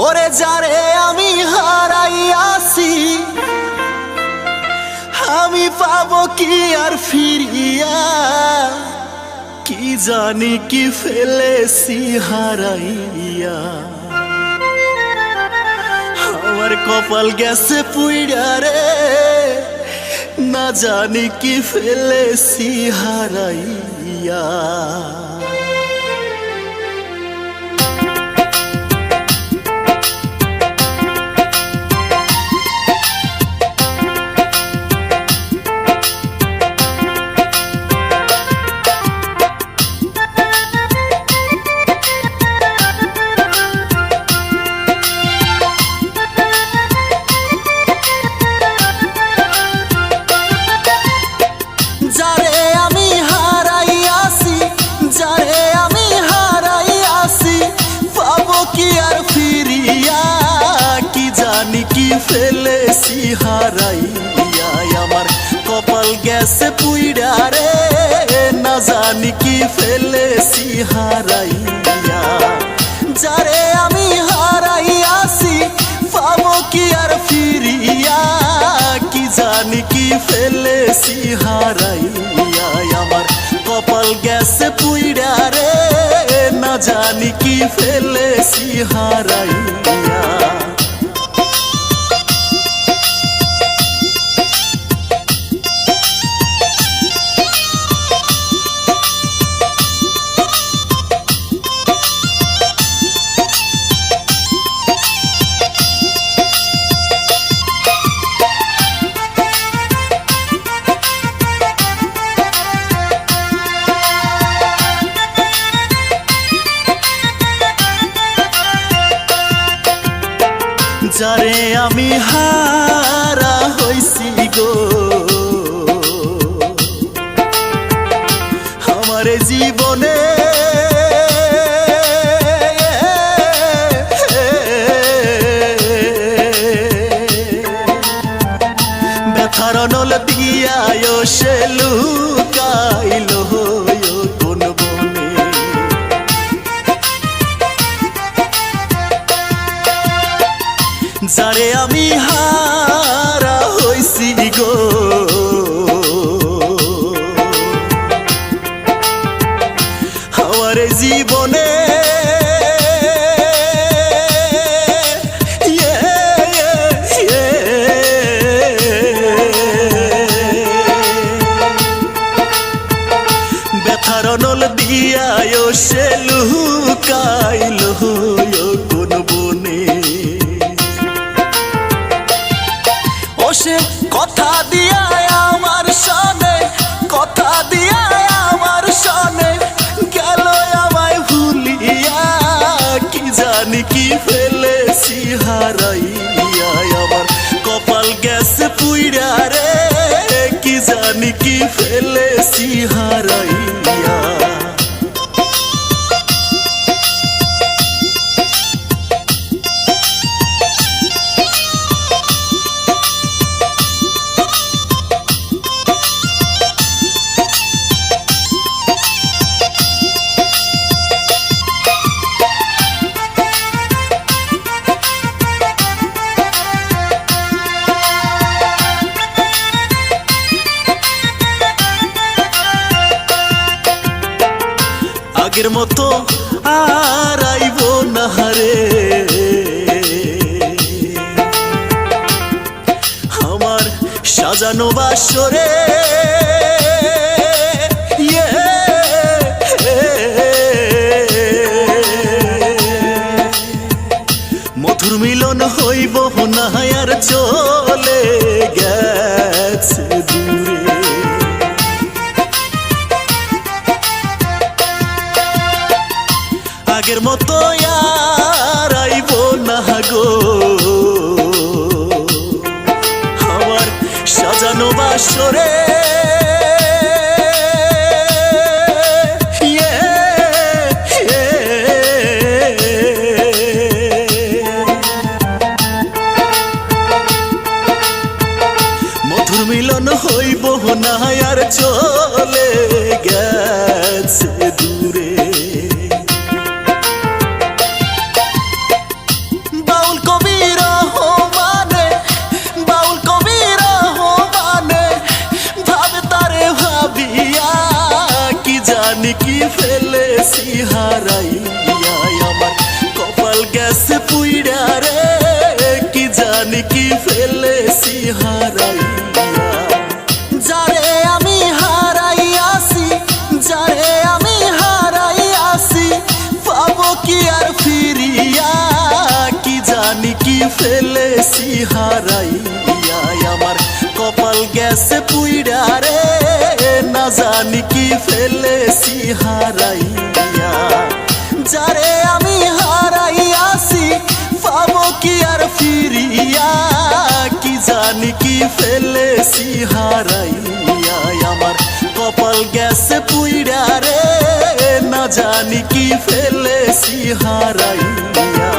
ওরে যারে আমি হারাইয়াছি আমি পাবো কি আর ফিরিয়া, কি জানি কি ফেলেছি হারাইয়া। আমার কপাল গেছে পুইড়া রে, না জানি কি ফেলেছি হারাইয়া। যারে আমি হারাইয়াছি, যারে আমি হারাইয়াছি, পাবো কি আর ফিরিয়া, কি জানি কি ফেলেছি হারাইয়া। আমার কপাল গেছে পুইড়া রে, না জানি কি ফেলেছি হারাইয়া। যারে আমি হারাইয়াছি পাবো কি আর ফিরিয়া, কি জানি কি ফেলেছি হারাইয়া। আমার কপাল গেছে পুইড়া রে, না জানি কি ফেলেছি হারাইয়া। যারে আমি হারা হইছি গো, আমার জীবনে ব্যথার নল দিয়া সে লুকাইল কোন বনে। যারে আমি হারা হইছি গো, আমার জীবনে ব্যথার নল দিয়া সে লুকাইল কোন বনে। সে কথা দিয়া আমার সনে, কথা দিয়া আমার সনে গেল আমায় ভুলিয়া, কি জানি কি ফেলেছি হারাইয়া। আমার কপাল গেছে পুইড়া রে, কি জানি কি ফেলেছি হারাইয়া। আগের মতো আর আইব না রে, আমার সাজানো বাসরে মধুর মিলন হইব না আর চলে গেছে দূরে। আগের মতো আর আইব না গো, আমার সাজানো বাসরে মধুর মিলন হইব না আর চলে গেছে দূরে। হারাইয়া আমার কপাল গেছে পুইড়া রে কি জানি কি ফেলেছি হারাইয়া যারে আমি হারাইয়াছি যারে আমি হারাইয়াছি পাবো কি আর ফিরিয়া কি জানি কি ফেলেছি হারাইয়া আমার কপাল গেছে পুইড়া রে না জানি কি ফেলেছি হারাইয়া যারে আমি হারাইয়াছি পাবো কি আর ফিরিয়া কি জানি কি ফেলেছি হারাইয়া আমার কপাল গেছে পুইড়া রে না জানি কি ফেলেছি হারাইয়া